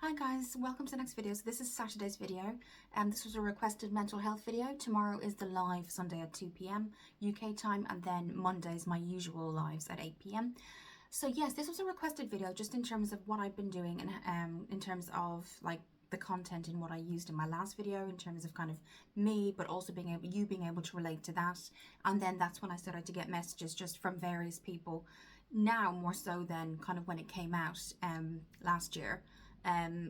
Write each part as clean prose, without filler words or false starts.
Hi guys, welcome to the next video. So this is Saturday's video, and this was a requested mental health video. Tomorrow is the live Sunday at 2 p.m. UK time, and then Monday is my usual lives at 8 p.m. So yes, this was a requested video just in terms of what I've been doing and in terms of like the content and what I used in my last video in terms of kind of me, but also you being able to relate to that. And then that's when I started to get messages just from various people, now more so than kind of when it came out last year.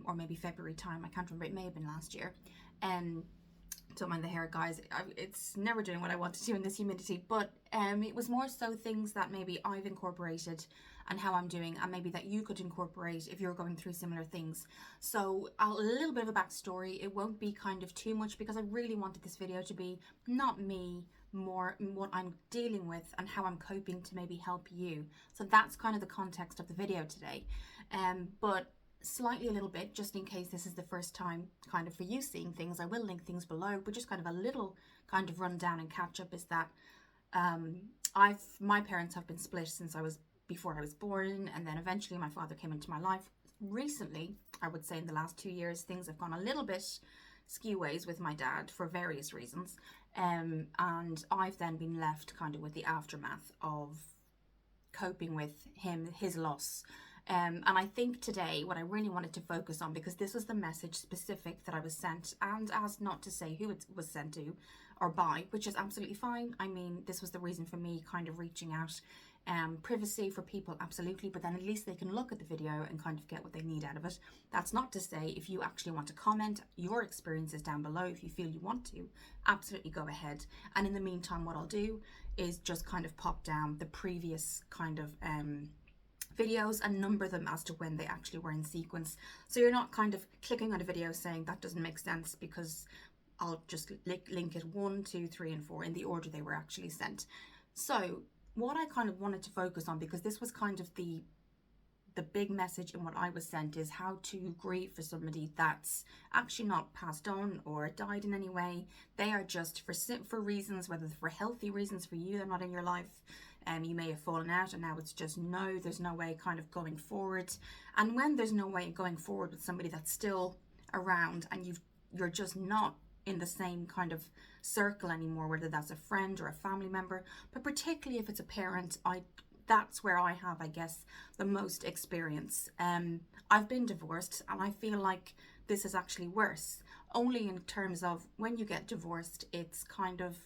Or maybe February time, I can't remember, it may have been last year. Don't mind the hair, guys, it's never doing what I want to do in this humidity, but it was more so things that maybe I've incorporated and how I'm doing, and maybe that you could incorporate if you're going through similar things. So a little bit of a backstory. It won't be kind of too much because I really wanted this video to be not me, more what I'm dealing with and how I'm coping to maybe help you. So that's kind of the context of the video today. But slightly a little bit, just in case this is the first time kind of for you seeing things, I will link things below, but just kind of a little kind of rundown and catch up is that my parents have been split since before I was born, and then eventually my father came into my life. Recently, I would say in the last 2 years, things have gone a little bit skew ways with my dad for various reasons, and I've then been left kind of with the aftermath of coping with his loss. And I think today what I really wanted to focus on, because this was the message specific that I was sent, and asked not to say who it was sent to or by, which is absolutely fine. I mean, this was the reason for me kind of reaching out. Privacy for people, absolutely, but then at least they can look at the video and kind of get what they need out of it. That's not to say if you actually want to comment your experiences down below, if you feel you want to, absolutely go ahead. And in the meantime, what I'll do is just kind of pop down the previous kind of videos and number them as to when they actually were in sequence, so you're not kind of clicking on a video saying that doesn't make sense, because I'll just link it 1, 2, 3 and 4 in the order they were actually sent. So what I kind of wanted to focus on, because this was kind of the big message in what I was sent, is how to grieve for somebody that's actually not passed on or died in any way. They are just for reasons, whether for healthy reasons for you, they're not in your life, you may have fallen out and now it's just there's no way kind of going forward. And when there's no way going forward with somebody that's still around and you're just not in the same kind of circle anymore, whether that's a friend or a family member, but particularly if it's a parent, that's where I have, I guess, the most experience. I've been divorced, and I feel like this is actually worse, only in terms of when you get divorced, it's kind of,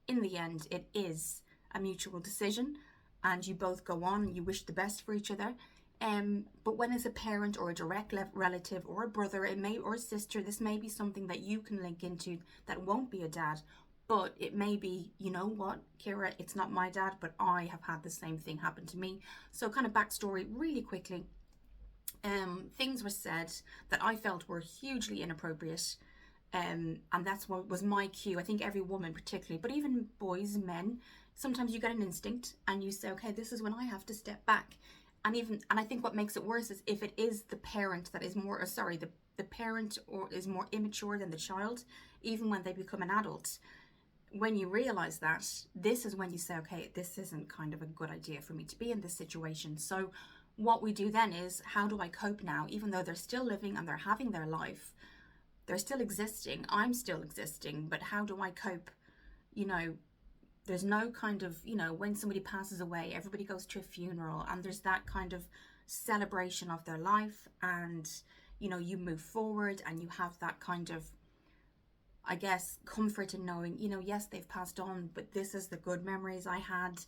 in the end, it is a mutual decision, and you both go on, you wish the best for each other. But when it's a parent or a direct relative or a brother, or a sister, this may be something that you can link into that won't be a dad. But it may be, you know what, Kira, it's not my dad, but I have had the same thing happen to me. So kind of backstory really quickly. Things were said that I felt were hugely inappropriate. And that's what was my cue. I think every woman particularly, but even boys, men, sometimes you get an instinct and you say, okay, this is when I have to step back. And I think what makes it worse is if it is the parent that is more, the parent or is more immature than the child, even when they become an adult. When you realize that, this is when you say, okay, this isn't kind of a good idea for me to be in this situation. So what we do then is, how do I cope now? Even though they're still living and they're having their life, they're still existing, I'm still existing, but how do I cope? You know, there's no kind of, when somebody passes away, everybody goes to a funeral and there's that kind of celebration of their life, and, you move forward and you have that kind of, I guess, comfort in knowing, yes, they've passed on, but this is the good memories I had.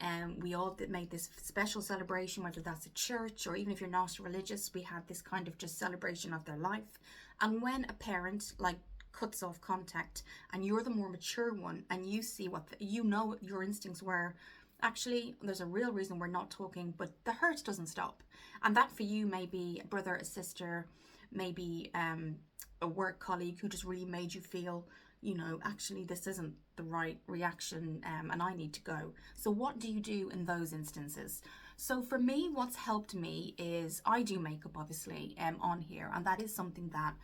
And we all made this special celebration, whether that's a church or even if you're not religious, we had this kind of just celebration of their life. And when a parent cuts off contact and you're the more mature one and you see what your instincts were, actually there's a real reason we're not talking, but the hurt doesn't stop. And that for you may be a brother, a sister, maybe a work colleague who just really made you feel, actually this isn't the right reaction, and I need to go. So what do you do in those instances? So for me, what's helped me is I do makeup, obviously, on here, and that is something that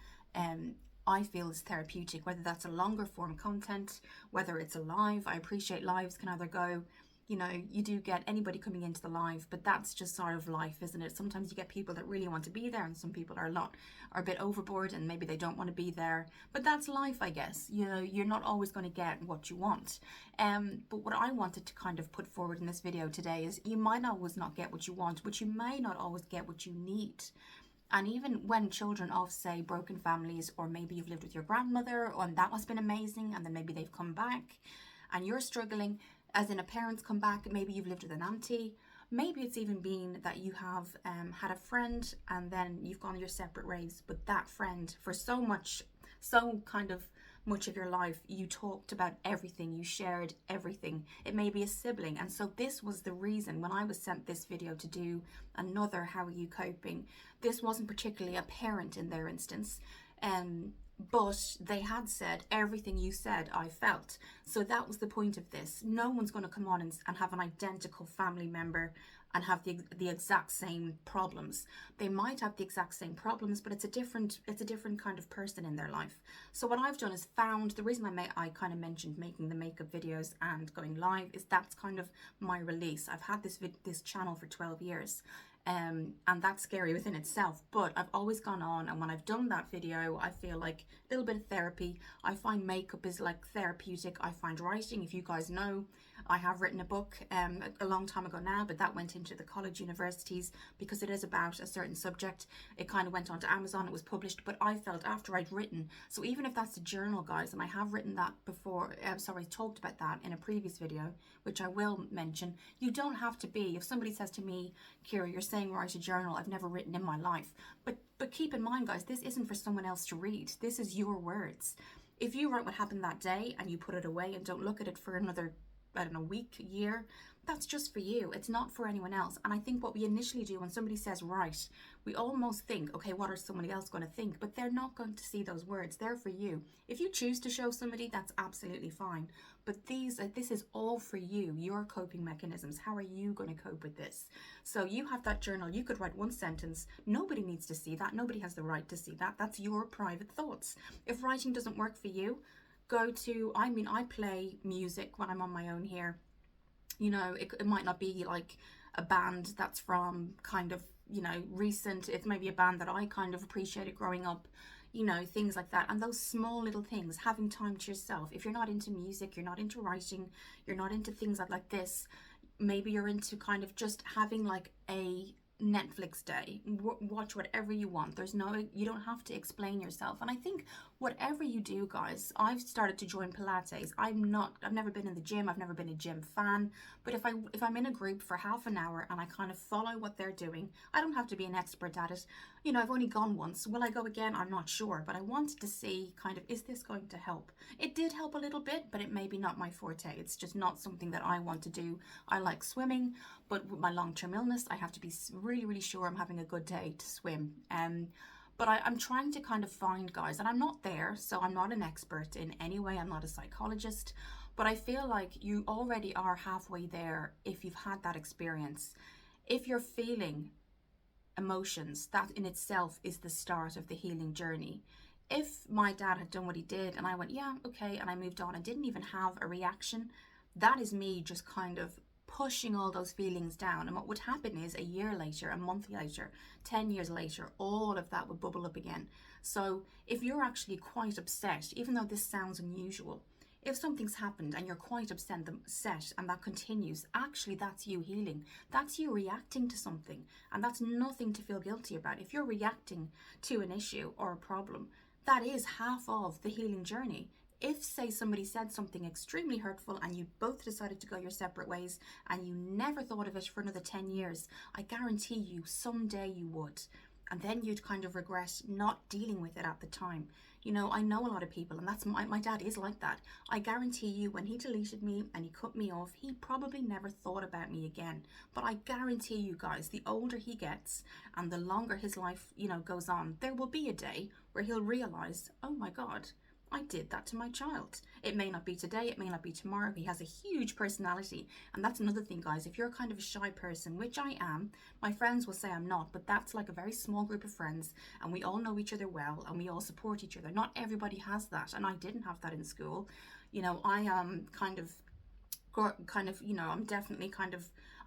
I feel is therapeutic, whether that's a longer form content, whether it's a live. I appreciate lives can either go you know, you do get anybody coming into the live, but that's just sort of life, isn't it? Sometimes you get people that really want to be there, and some people are a bit overboard, and maybe they don't want to be there. But that's life, I guess. You know, you're not always going to get what you want. But what I wanted to kind of put forward in this video today is you might always not get what you want, but you may not always get what you need. And even when children of, say, broken families, or maybe you've lived with your grandmother and that has been amazing, and then maybe they've come back and you're struggling, as in a parent's come back, maybe you've lived with an auntie, maybe it's even been that you have had a friend and then you've gone your separate ways, but that friend, for so kind of much of your life, you talked about everything, you shared everything. It may be a sibling. And so this was the reason when I was sent this video to do another How Are You Coping, this wasn't particularly a parent in their instance, but they had said everything you said I felt. So that was the point of this. No one's going to come on and have an identical family member and have the exact same problems. They might have the exact same problems, but it's a different kind of person in their life. So what I've done is found the reason I kind of mentioned making the makeup videos and going live is that's kind of my release. I've had this channel for 12 years. And that's scary within itself, but I've always gone on, and when I've done that video, I feel like a little bit of therapy. I find makeup is like therapeutic. I find writing, if you guys know, I have written a book a long time ago now, but that went into the college universities because it is about a certain subject. It kind of went onto Amazon, it was published, but I felt after I'd written, so even if that's a journal, guys, and I have written that before, talked about that in a previous video, which I will mention, you don't have to be, if somebody says to me, Kira, you're saying write a journal, I've never written in my life, but keep in mind, guys, this isn't for someone else to read. This is your words. If you write what happened that day and you put it away and don't look at it for another, I don't know, week, year, that's just for you. It's not for anyone else. And I think what we initially do when somebody says write, we almost think, okay, what are somebody else going to think? But they're not going to see those words. They're for you. If you choose to show somebody, that's absolutely fine. But this is all for you, your coping mechanisms. How are you going to cope with this? So you have that journal. You could write one sentence. Nobody needs to see that. Nobody has the right to see that. That's your private thoughts. If writing doesn't work for you, go to, I play music when I'm on my own here. You know, it might not be like a band that's from kind of, you know, recent. It's maybe a band that I kind of appreciated growing up, you know, things like that. And those small little things, having time to yourself. If you're not into music, you're not into writing, you're not into things like this, maybe you're into kind of just having like a Netflix day. Watch whatever you want. You don't have to explain yourself. And I think whatever you do, guys, I've started to join Pilates. I've never been in the gym. I've never been a gym fan. But if I'm in a group for half an hour and I kind of follow what they're doing, I don't have to be an expert at it. You know, I've only gone once. Will I go again? I'm not sure. But I wanted to see kind of, is this going to help? It did help a little bit, but it may be not my forte. It's just not something that I want to do. I like swimming, but with my long-term illness, I have to be really, really sure I'm having a good day to swim. But I'm trying to kind of find, guys, and I'm not there, so I'm not an expert in any way. I'm not a psychologist, but I feel like you already are halfway there if you've had that experience. If you're feeling emotions, that in itself is the start of the healing journey. If my dad had done what he did and I went, yeah, okay, and I moved on and didn't even have a reaction, that is me just kind of pushing all those feelings down. And what would happen is a year later, a month later, 10 years later, all of that would bubble up again. So if you're actually quite upset, even though this sounds unusual, if something's happened and you're quite upset and that continues, actually that's you healing. That's you reacting to something, and that's nothing to feel guilty about. If you're reacting to an issue or a problem, that is half of the healing journey. If, say, somebody said something extremely hurtful and you both decided to go your separate ways and you never thought of it for another 10 years, I guarantee you someday you would. And then you'd kind of regret not dealing with it at the time. You know, I know a lot of people, and that's my dad is like that. I guarantee you when he deleted me and he cut me off, he probably never thought about me again. But I guarantee you guys, the older he gets and the longer his life, you know, goes on, there will be a day where he'll realize, oh my God, I did that to my child. It may not be today, it may not be tomorrow. He has a huge personality. And that's another thing, guys. If you're kind of a shy person, which I am, my friends will say I'm not, but that's like a very small group of friends and we all know each other well and we all support each other. Not everybody has that, and I didn't have that in school. You know, I kind of kind of, I'm definitely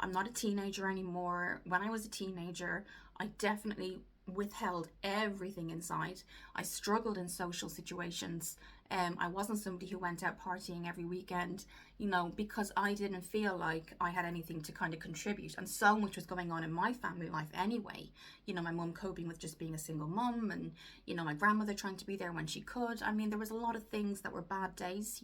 I'm not a teenager anymore. When I was a teenager, I definitely withheld everything inside. I struggled in social situations. I wasn't somebody who went out partying every weekend, because I didn't feel like I had anything to kind of contribute. And so much was going on in my family life anyway. My mum coping with just being a single mum, and, my grandmother trying to be there when she could. I mean, there was a lot of things that were bad days,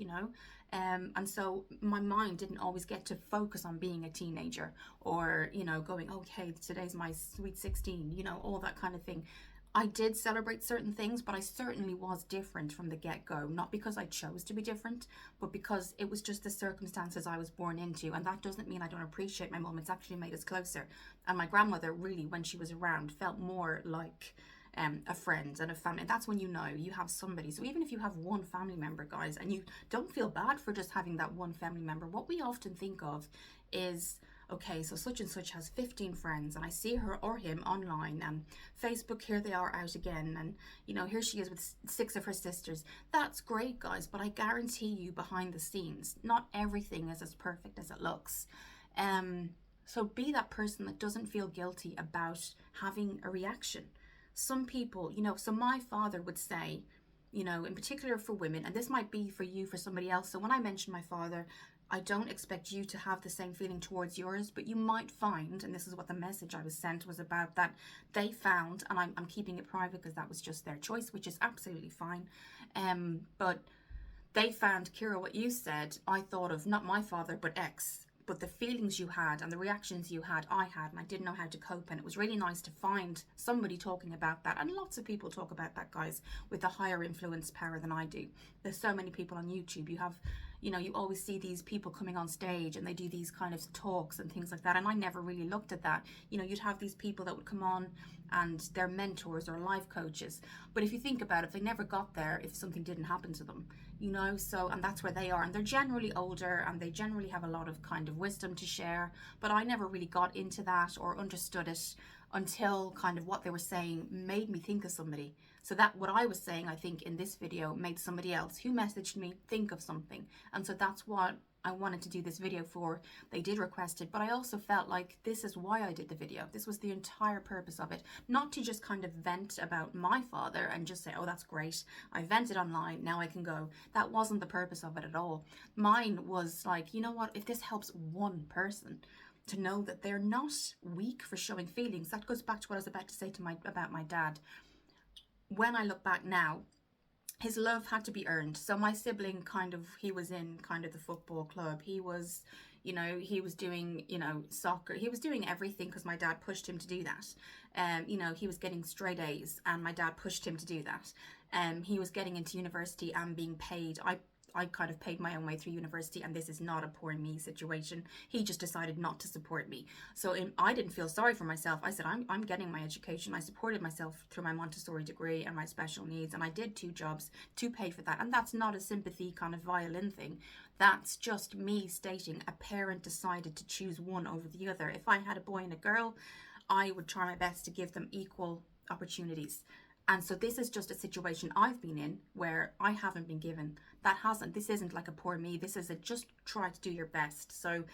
and so my mind didn't always get to focus on being a teenager, or, going, okay, today's my sweet 16, all that kind of thing. I did celebrate certain things, but I certainly was different from the get-go. Not because I chose to be different, but because it was just the circumstances I was born into. And that doesn't mean I don't appreciate my mum. It's actually made us closer. And my grandmother, really, when she was around, felt more like a friend and a family. And that's when you have somebody. So even if you have one family member, guys, and you don't feel bad for just having that one family member, what we often think of is, okay, so such and such has 15 friends, and I see her or him online, and Facebook, here they are out again, and here she is with 6 of her sisters. That's great, guys, but I guarantee you, behind the scenes, not everything is as perfect as it looks. So be that person that doesn't feel guilty about having a reaction. Some people, so my father would say, in particular for women, and this might be for you, for somebody else. So when I mention my father, I don't expect you to have the same feeling towards yours, but you might find, and this is what the message I was sent was about, that they found, and I'm keeping it private because that was just their choice, which is absolutely fine, but they found, Kira, what you said, I thought of not my father, but X. But the feelings you had and the reactions you had, I had, and I didn't know how to cope. And it was really nice to find somebody talking about that. And lots of people talk about that, guys, with a higher influence power than I do. There's so many people on YouTube. You have, you always see these people coming on stage and they do these kind of talks and things like that. And I never really looked at that. You'd have these people that would come on and they're mentors or life coaches. But if you think about it, they never got there if something didn't happen to them, so, and that's where they are. And they're generally older and they generally have a lot of kind of wisdom to share. But I never really got into that or understood it until kind of what they were saying made me think of somebody. So that what I was saying, I think, in this video made somebody else who messaged me think of something. And so that's what I wanted to do this video for. They did request it, but I also felt like this is why I did the video. This was the entire purpose of it. Not to just kind of vent about my father and just say, oh, that's great, I vented online, now I can go. That wasn't the purpose of it at all. Mine was like, you know what, if this helps one person to know that they're not weak for showing feelings. That goes back to what I was about to say about my dad. When I look back now, his love had to be earned. So my sibling he was in kind of the football club. He was, he was doing, soccer. He was doing everything because my dad pushed him to do that. He was getting straight A's and my dad pushed him to do that. He was getting into university and being paid. I kind of paid my own way through university, and this is not a poor me situation. He just decided not to support me. So I didn't feel sorry for myself. I said, I'm getting my education. I supported myself through my Montessori degree and my special needs, and I did 2 jobs to pay for that. And that's not a sympathy kind of violin thing. That's just me stating a parent decided to choose one over the other. If I had a boy and a girl, I would try my best to give them equal opportunities. And so this is just a situation I've been in where I haven't been given. This isn't like a poor me. This is just try to do your best. So,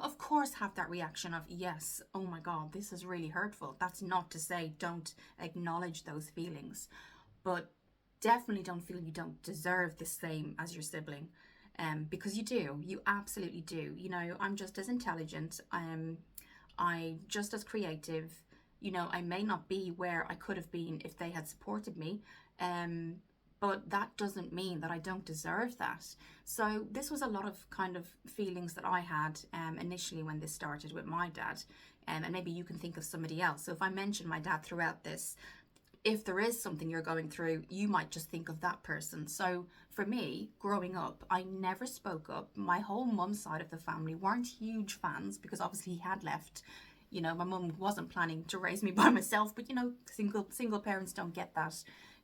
of course have that reaction of, yes, oh my God, this is really hurtful. That's not to say don't acknowledge those feelings, but definitely don't feel you don't deserve the same as your sibling. Because you do, you absolutely do. I'm just as intelligent. I'm just as creative. I may not be where I could have been if they had supported me, but that doesn't mean that I don't deserve that. So this was a lot of kind of feelings that I had initially when this started with my dad, and maybe you can think of somebody else. So if I mention my dad throughout this, if there is something you're going through, you might just think of that person. So for me, growing up, I never spoke up. My whole mum's side of the family weren't huge fans because obviously he had left. My mum wasn't planning to raise me by myself, but single parents don't get that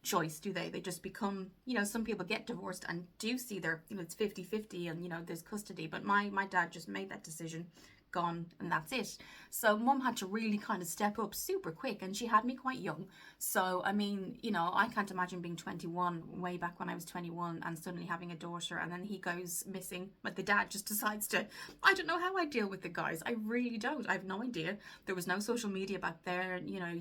choice, do they? They just become, some people get divorced and do see their, it's 50-50 and, there's custody. But my dad just made that decision gone, and that's it. So mum had to really kind of step up super quick, and she had me quite young. So I mean, you know, I can't imagine being 21 way back when I was 21 and suddenly having a daughter, and then he goes missing, but the dad just decides to, I don't know how I deal with the guys. I really don't. I have no idea. There was no social media back there. You know,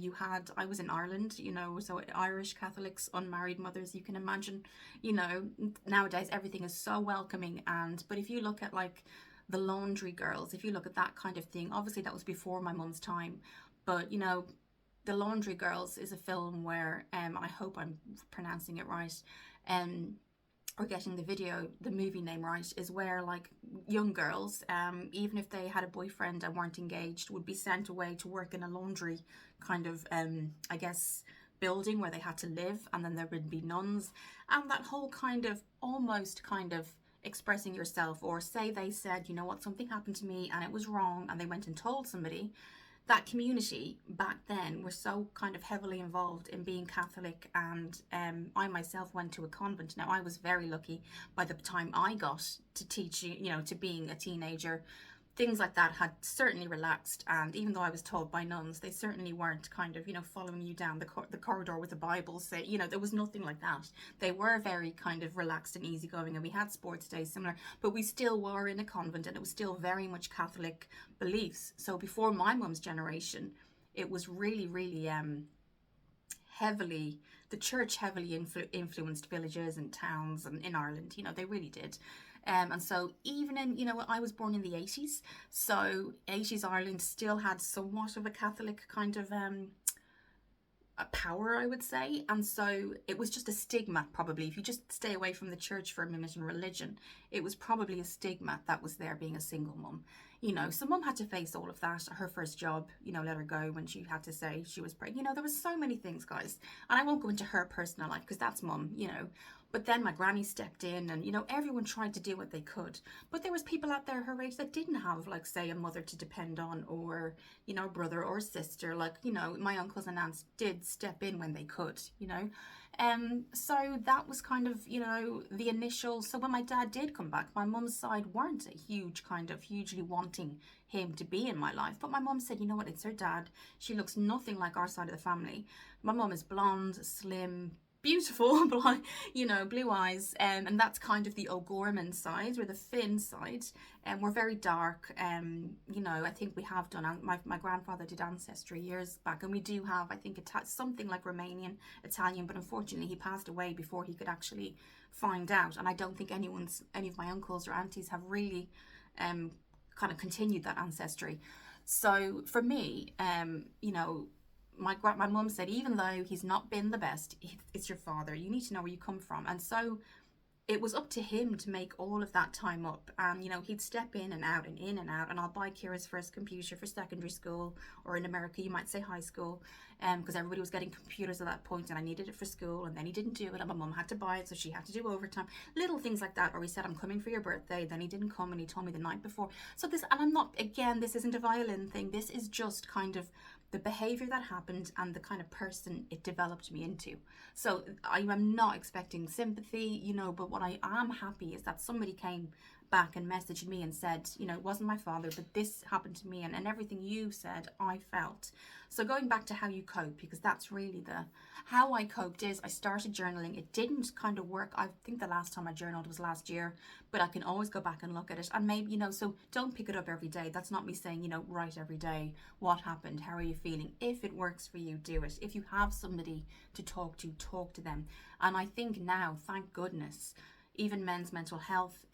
I was in Ireland, you know, so Irish Catholics, unmarried mothers, you can imagine, you know, nowadays everything is so welcoming. But if you look at like the Laundry Girls, if you look at that kind of thing, obviously that was before my mum's time, but you know, the Laundry Girls is a film where I hope I'm pronouncing it right, or getting the movie name right, is where like young girls, even if they had a boyfriend and weren't engaged, would be sent away to work in a laundry kind of I guess building where they had to live, and then there would be nuns, and that whole kind of almost kind of expressing yourself, or say they said, you know what, something happened to me and it was wrong, and they went and told somebody. That community back then were so kind of heavily involved in being Catholic, and I myself went to a convent. Now I was very lucky by the time I got to teaching, you know, to being a teenager. Things like that had certainly relaxed, and even though I was told by nuns, they certainly weren't kind of, you know, following you down the corridor with a Bible, say, you know, there was nothing like that. They were very kind of relaxed and easygoing, and we had sports days similar, but we still were in a convent, and it was still very much Catholic beliefs. So before my mum's generation, it was really, really heavily, the church heavily influenced villages and towns and in Ireland, you know, they really did. And so even in, you know, I was born in the 80s, so 80s Ireland still had somewhat of a Catholic kind of a power, I would say. And so it was just a stigma, probably. If you just stay away from the church for a minute and religion, it was probably a stigma that was there, being a single mum. You know, so mum had to face all of that. Her first job, you know, let her go when she had to say she was pregnant. You know, there was so many things, guys. And I won't go into her personal life because that's mum, you know. But then my granny stepped in, and, you know, everyone tried to do what they could. But there was people out there her age that didn't have, like, say, a mother to depend on, or, you know, a brother or sister. Like, you know, my uncles and aunts did step in when they could, you know. So that was kind of, you know, the initial. So when my dad did come back, my mum's side weren't a huge kind of hugely wanting him to be in my life. But my mum said, you know what, it's her dad. She looks nothing like our side of the family. My mum is blonde, slim, beautiful, blonde, you know, blue eyes, and that's kind of the O'Gorman side, or the Finn side, and we're very dark. You know, I think we have done, my grandfather did ancestry years back, and we do have, I think, something like Romanian, Italian, but unfortunately he passed away before he could actually find out, and I don't think any of my uncles or aunties have really kind of continued that ancestry. So for me, you know, my mum said, even though he's not been the best, it's your father. You need to know where you come from. And so it was up to him to make all of that time up. And, you know, he'd step in and out and in and out. And I'll buy Kira's first computer for secondary school, or in America, you might say high school, because everybody was getting computers at that point, and I needed it for school. And then he didn't do it, and my mum had to buy it, so she had to do overtime. Little things like that. Or he said, I'm coming for your birthday. Then he didn't come, and he told me the night before. So this, and I'm not, again, this isn't a violin thing. This is just kind of the behavior that happened and the kind of person it developed me into. So I am not expecting sympathy, you know, but what I am happy is that somebody came back and messaged me and said, you know, it wasn't my father, but this happened to me, and everything you said, I felt. So going back to how you cope, because that's really how I coped, is I started journaling. It didn't kind of work. I think the last time I journaled was last year, but I can always go back and look at it. And maybe, you know, so don't pick it up every day. That's not me saying, you know, write every day. What happened? How are you feeling? If it works for you, do it. If you have somebody to talk to them. And I think now, thank goodness, even men's mental health,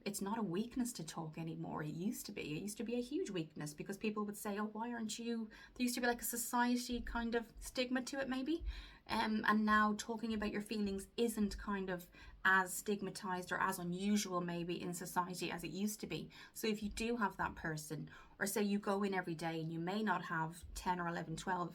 it's not a weakness to talk anymore. It used to be. It used to be a huge weakness, because people would say, oh, why aren't you? There used to be like a society kind of stigma to it, maybe. And now talking about your feelings isn't kind of as stigmatized or as unusual maybe in society as it used to be. So if you do have that person, or say you go in every day and you may not have 10 or 11, 12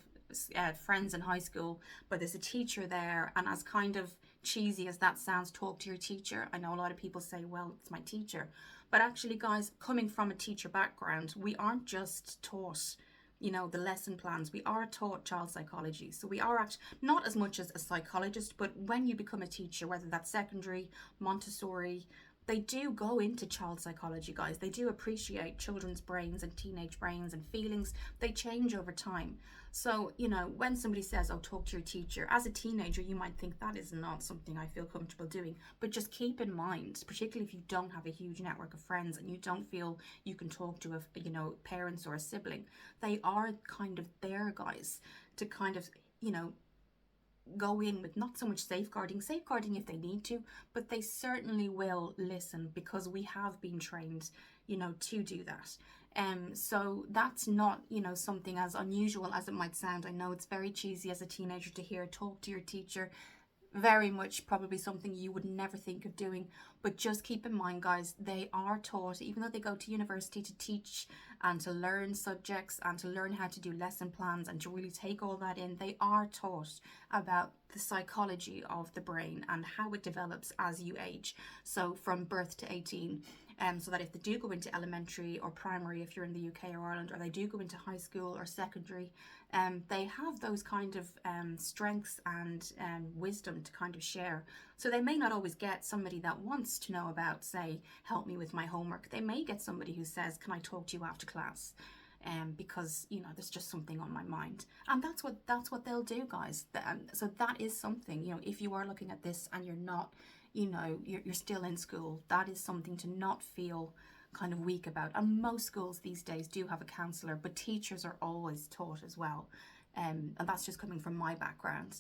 friends in high school, but there's a teacher there, and as kind of cheesy as that sounds, talk to your teacher. I know a lot of people say, well, it's my teacher, but actually, guys, coming from a teacher background, we aren't just taught, you know, the lesson plans. We are taught child psychology, so we are actually not as much as a psychologist, but when you become a teacher, whether that's secondary, Montessori, they do go into child psychology, guys. They do appreciate children's brains and teenage brains and feelings. They change over time. So, you know, when somebody says, oh, talk to your teacher, as a teenager, you might think that is not something I feel comfortable doing. But just keep in mind, particularly if you don't have a huge network of friends and you don't feel you can talk to, you know, parents or a sibling, they are kind of there, guys, to kind of, you know, go in with not so much safeguarding if they need to, but they certainly will listen, because we have been trained, you know, to do that. So that's not, you know, something as unusual as it might sound. I know it's very cheesy as a teenager to hear talk to your teacher. Very much probably something you would never think of doing, but just keep in mind, guys, they are taught, even though they go to university to teach and to learn subjects and to learn how to do lesson plans and to really take all that in, they are taught about the psychology of the brain and how it develops as you age, so from birth to 18. So that if they do go into elementary or primary, if you're in the UK or Ireland, or they do go into high school or secondary, they have those kind of strengths and wisdom to kind of share. So they may not always get somebody that wants to know about, say, help me with my homework. They may get somebody who says, can I talk to you after class? Because, you know, there's just something on my mind. And that's what they'll do, guys. So that is something, you know, if you are looking at this and you're not, you know, you're still in school, that is something to not feel kind of weak about. And most schools these days do have a counsellor, but teachers are always taught as well. And that's just coming from my background.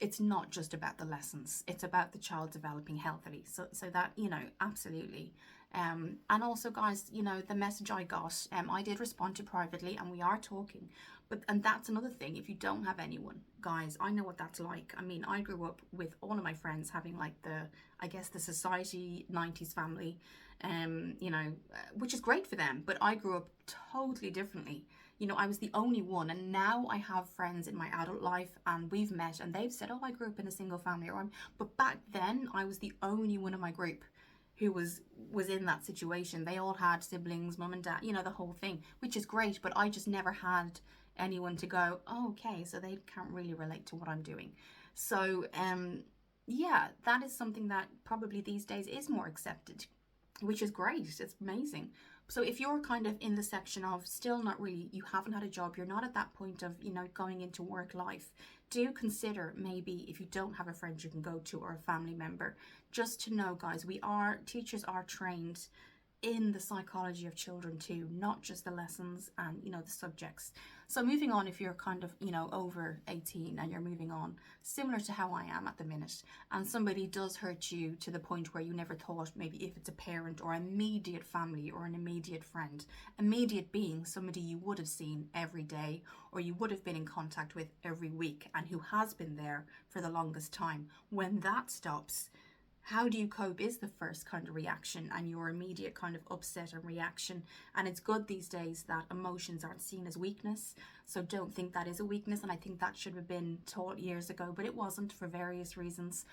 It's not just about the lessons, it's about the child developing healthily. So that, you know, absolutely. And also, guys, you know, the message I got, I did respond to privately, and we are talking. And that's another thing. If you don't have anyone, guys, I know what that's like. I mean, I grew up with all of my friends having like the society 90s family, you know, which is great for them. But I grew up totally differently. You know, I was the only one, and now I have friends in my adult life, and we've met, and they've said, oh, I grew up in a single family, but back then I was the only one in my group who was in that situation. They all had siblings, mum and dad, you know, the whole thing, which is great, but I just never had anyone to go, oh, okay, so they can't really relate to what I'm doing. So yeah, that is something that probably these days is more accepted, which is great. It's amazing. So if you're kind of in the section of still not really, you haven't had a job, you're not at that point of, you know, going into work life, do consider maybe if you don't have a friend you can go to or a family member, just to know, guys, teachers are trained in the psychology of children too, not just the lessons and, you know, the subjects. So moving on, if you're kind of, you know, over 18 and you're moving on, similar to how I am at the minute, and somebody does hurt you to the point where you never thought, maybe if it's a parent or immediate family or an immediate friend, immediate being somebody you would have seen every day or you would have been in contact with every week and who has been there for the longest time, when that stops, how do you cope is the first kind of reaction, and your immediate kind of upset and reaction. And it's good these days that emotions aren't seen as weakness, so don't think that is a weakness. And I think that should have been taught years ago, but it wasn't for various reasons.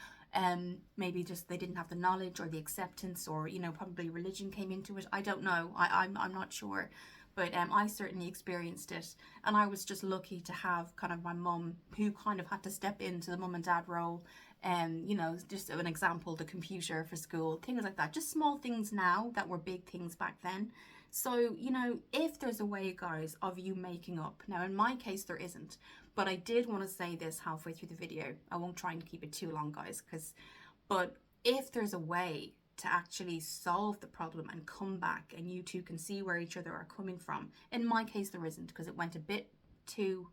Maybe just they didn't have the knowledge or the acceptance, or, you know, probably religion came into it. I don't know. I'm not sure. But I certainly experienced it, and I was just lucky to have kind of my mum who kind of had to step into the mum and dad role. You know, just an example, the computer for school, things like that. Just small things now that were big things back then. So, you know, if there's a way, guys, of you making up. Now, in my case, there isn't. But I did want to say this halfway through the video. I won't try and keep it too long, guys. But if there's a way to actually solve the problem and come back and you two can see where each other are coming from. In my case, there isn't, because it went a bit too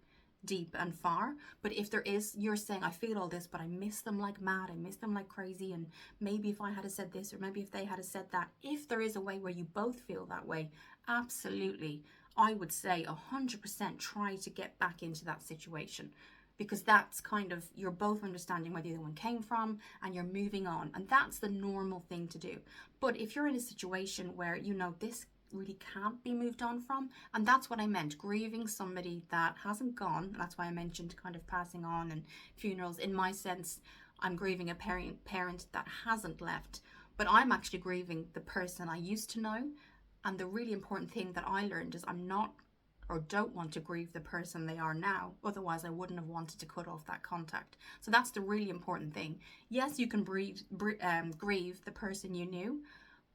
deep and far. But if there is, you're saying, I feel all this, but I miss them like mad, I miss them like crazy, and maybe if I had said this, or maybe if they had said that, if there is a way where you both feel that way, absolutely, I would say 100% try to get back into that situation, because that's kind of, you're both understanding where the other one came from and you're moving on, and that's the normal thing to do. But if you're in a situation where, you know, this really can't be moved on from, and that's what I meant, grieving somebody that hasn't gone, that's why I mentioned kind of passing on and funerals. In my sense, I'm grieving a parent that hasn't left, but I'm actually grieving the person I used to know. And the really important thing that I learned is or don't want to grieve the person they are now. Otherwise, I wouldn't have wanted to cut off that contact. So that's the really important thing. Yes, you can grieve the person you knew,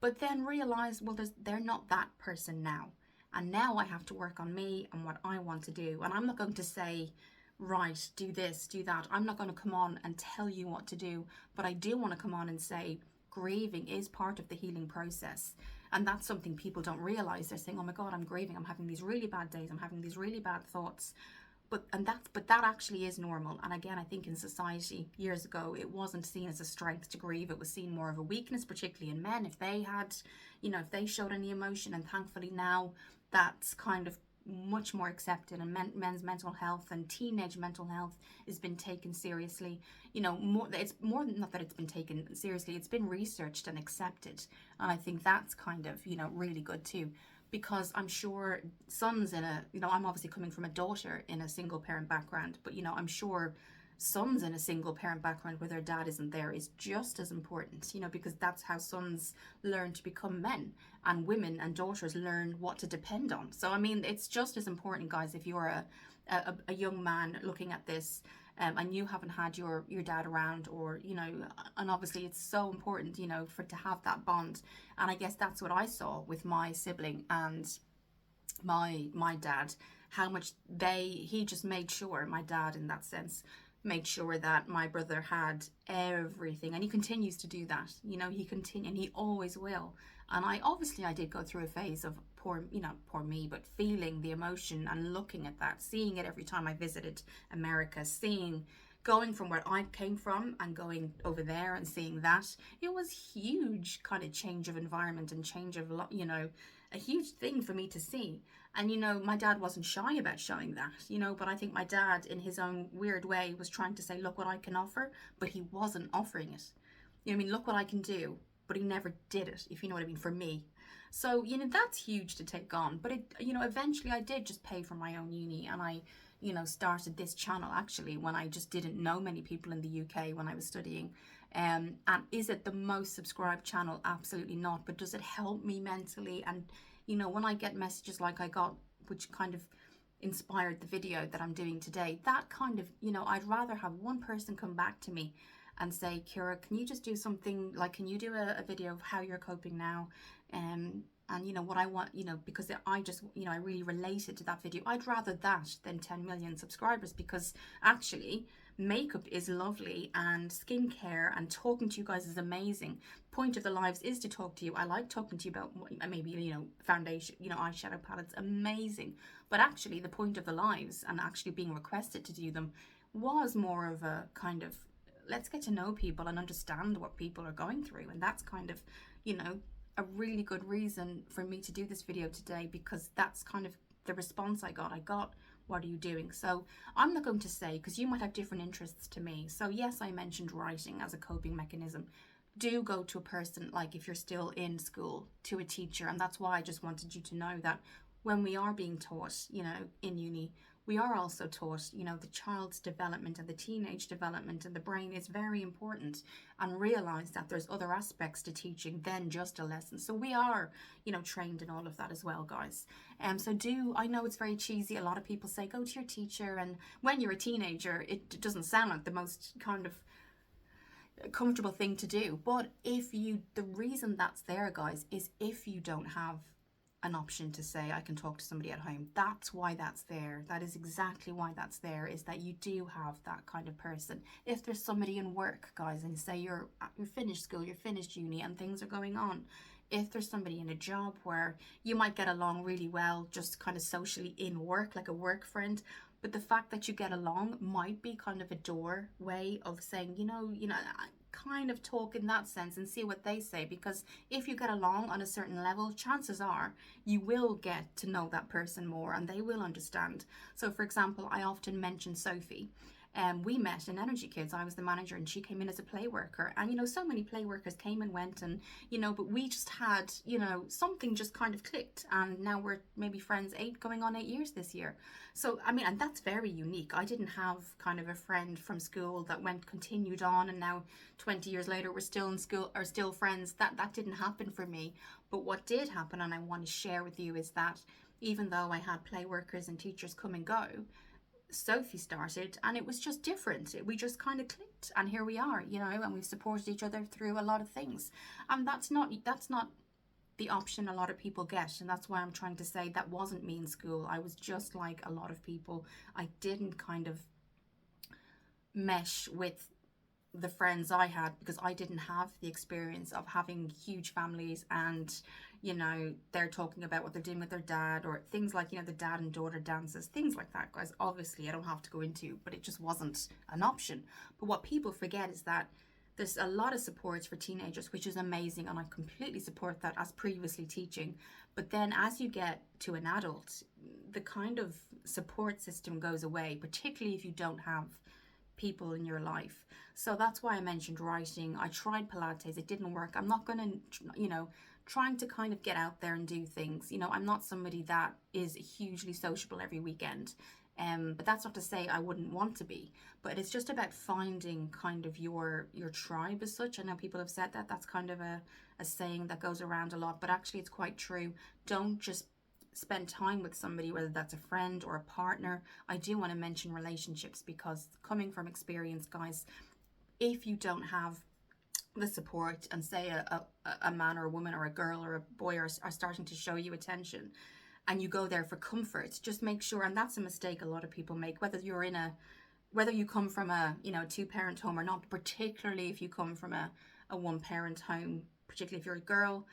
but then realize, well, they're not that person now. And now I have to work on me and what I want to do. And I'm not going to say, right, do this, do that. I'm not going to come on and tell you what to do, but I do want to come on and say grieving is part of the healing process. And that's something people don't realize. They're saying, oh my God, I'm grieving. I'm having these really bad days. I'm having these really bad thoughts. But that actually is normal. And again, I think in society years ago, it wasn't seen as a strength to grieve. It was seen more of a weakness, particularly in men, if they had, if they showed any emotion. And thankfully now that's kind of much more accepted, and men's mental health and teenage mental health has been taken seriously. It's more than not that it's been taken seriously, it's been researched and accepted. And I think that's kind of, really good too, because I'm sure sons I'm obviously coming from a daughter in a single parent background, but I'm sure sons in a single parent background where their dad isn't there is just as important, because that's how sons learn to become men, and women and daughters learn what to depend on. So I mean, it's just as important, guys, if you're a young man looking at this, and you haven't had your dad around, or and obviously it's so important to have that bond. And I guess that's what I saw with my sibling and my dad, how much he just made sure, my dad in that sense, made sure that my brother had everything, and he continues to do that. And he always will. And I did go through a phase of poor me, but feeling the emotion and looking at that, seeing it every time I visited America, going from where I came from and going over there and seeing that. It was huge kind of change of environment and change of a huge thing for me to see. And my dad wasn't shy about showing that, but I think my dad in his own weird way was trying to say, look what I can offer, but he wasn't offering it. Look what I can do, but he never did it, if you know what I mean, for me. So that's huge to take on. But it eventually I did just pay for my own uni, and I started this channel actually when I just didn't know many people in the UK when I was studying. And is it the most subscribed channel? Absolutely not. But does it help me mentally? And when I get messages like I got, which kind of inspired the video that I'm doing today, that kind of, I'd rather have one person come back to me and say, Ciara, can you just do something, like, can you do a video of how you're coping now? And what I want, because I just, I really related to that video. I'd rather that than 10 million subscribers, because actually makeup is lovely and skincare and talking to you guys is amazing. Point of the lives is to talk to you. I like talking to you about maybe, foundation, eyeshadow palettes, amazing. But actually the point of the lives and actually being requested to do them was more of a kind of, let's get to know people and understand what people are going through. And that's kind of, a really good reason for me to do this video today, because that's kind of the response I got. What are you doing? So I'm not going to say, because you might have different interests to me. So yes, I mentioned writing as a coping mechanism. Do go to a person, like if you're still in school, to a teacher. And that's why I just wanted you to know that when we are being taught, in uni, we are also taught, the child's development and the teenage development and the brain is very important, and realize that there's other aspects to teaching than just a lesson. So we are, trained in all of that as well, guys. I know it's very cheesy. A lot of people say, go to your teacher. And when you're a teenager, it doesn't sound like the most kind of comfortable thing to do. But the reason that's there, guys, is if you don't have an option to say, I can talk to somebody at home. That's why that's there. That is exactly why that's there, is that you do have that kind of person. If there's somebody in work, guys, and say you're finished school, you're finished uni and things are going on. If there's somebody in a job where you might get along really well, just kind of socially in work, like a work friend, but the fact that you get along might be kind of a doorway of saying, kind of talk in that sense and see what they say. Because if you get along on a certain level, chances are you will get to know that person more and they will understand. So for example, I often mention Sophie. We met in Energy Kids. I was the manager and she came in as a play worker. And, so many play workers came and went and, but we just had, something just kind of clicked. And now we're maybe friends going on 8 years this year. So, and that's very unique. I didn't have kind of a friend from school that continued on, and now 20 years later, we're still in school, or still friends. That didn't happen for me. But what did happen, and I want to share with you, is that even though I had play workers and teachers come and go, Sophie started and it was just different. We just kind of clicked, and here we are, you know, and we've supported each other through a lot of things. And that's not the option a lot of people get, and that's why I'm trying to say that wasn't me in school. I was just like a lot of people. I didn't kind of mesh with the friends I had because I didn't have the experience of having huge families, and you know, they're talking about what they're doing with their dad, or things like, you know, the dad and daughter dances, things like that, guys. Obviously I don't have to go into, but it just wasn't an option. But what people forget is that there's a lot of supports for teenagers, which is amazing, and I completely support that as previously teaching. But then as you get to an adult, the kind of support system goes away, particularly if you don't have people in your life. So that's why I mentioned writing. I tried Pilates, it didn't work. I'm not going to, you know, trying to kind of get out there and do things. You know, I'm not somebody that is hugely sociable every weekend. But that's not to say I wouldn't want to be. But it's just about finding kind of your tribe as such. I know people have said that. That's kind of a saying that goes around a lot, but actually it's quite true. Don't just spend time with somebody, whether that's a friend or a partner. I do want to mention relationships because, coming from experience, guys, if you don't have the support, and say a man or a woman or a girl or a boy are starting to show you attention, and you go there for comfort, just make sure, and that's a mistake a lot of people make, whether you come from a, you know, two-parent home or not, particularly if you come from a one-parent home, particularly if you're a girl,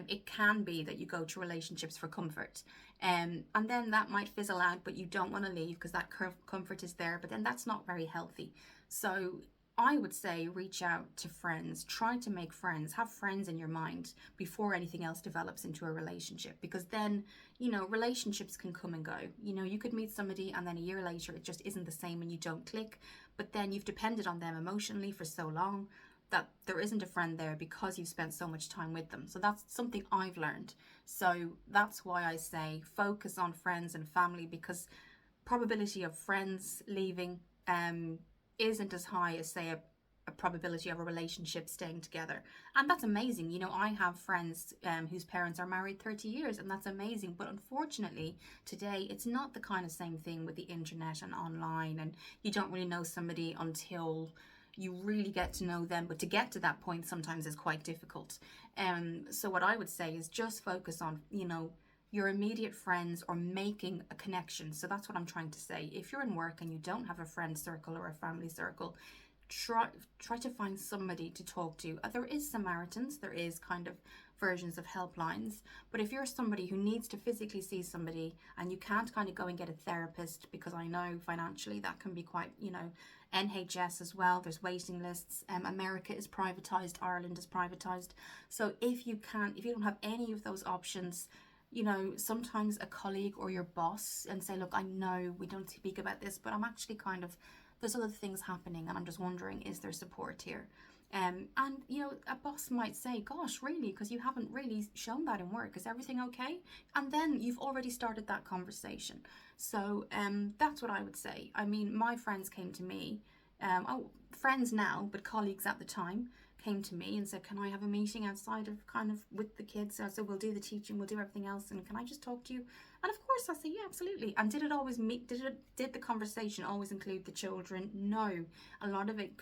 it can be that you go to relationships for comfort, and then that might fizzle out, but you don't want to leave because that comfort is there, but then that's not very healthy. So I would say reach out to friends, try to make friends, have friends in your mind before anything else develops into a relationship, because then, you know, relationships can come and go. You know, you could meet somebody and then a year later it just isn't the same and you don't click, but then you've depended on them emotionally for so long that there isn't a friend there because you've spent so much time with them. So that's something I've learned. So that's why I say focus on friends and family, because probability of friends leaving isn't as high as, say, a probability of a relationship staying together. And that's amazing. You know, I have friends whose parents are married 30 years, and that's amazing. But unfortunately, today, it's not the kind of same thing with the internet and online, and you don't really know somebody until you really get to know them. But to get to that point sometimes is quite difficult. So what I would say is just focus on, you know, your immediate friends, or making a connection. So that's what I'm trying to say. If you're in work and you don't have a friend circle or a family circle, try to find somebody to talk to. There is Samaritans, there is kind of versions of helplines, but if you're somebody who needs to physically see somebody and you can't kind of go and get a therapist, because I know financially that can be quite, you know, NHS as well, there's waiting lists. America is privatized, Ireland is privatized. So if you don't have any of those options, you know, sometimes a colleague or your boss, and say, look, I know we don't speak about this, but I'm actually kind of, there's other things happening and I'm just wondering, is there support here? And you know, a boss might say, gosh, really, because you haven't really shown that in work, is everything okay? And then you've already started that conversation. So that's what I would say. I mean, my friends came to me, friends now, but colleagues at the time, came to me and said, can I have a meeting outside of kind of with the kids? So we'll do the teaching, we'll do everything else, and can I just talk to you? And of course I said, yeah, absolutely. And did the conversation always include the children? No. A lot of it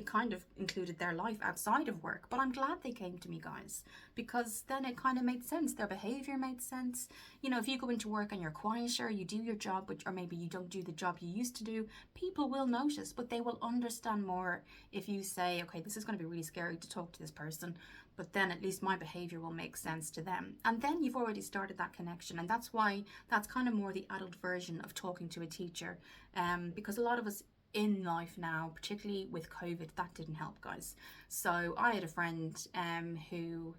kind of included their life outside of work, but I'm glad they came to me, guys, because then it kind of made sense. Their behavior made sense. You know, if you go into work and you're quieter, you do your job, or maybe you don't do the job you used to do, people will notice, but they will understand more if you say, okay, this is going to be really scary to talk to this person, but then at least my behavior will make sense to them. And then you've already started that connection. And that's why that's kind of more the adult version of talking to a teacher, because a lot of us in life now, particularly with COVID, that didn't help, guys. So I had a friend who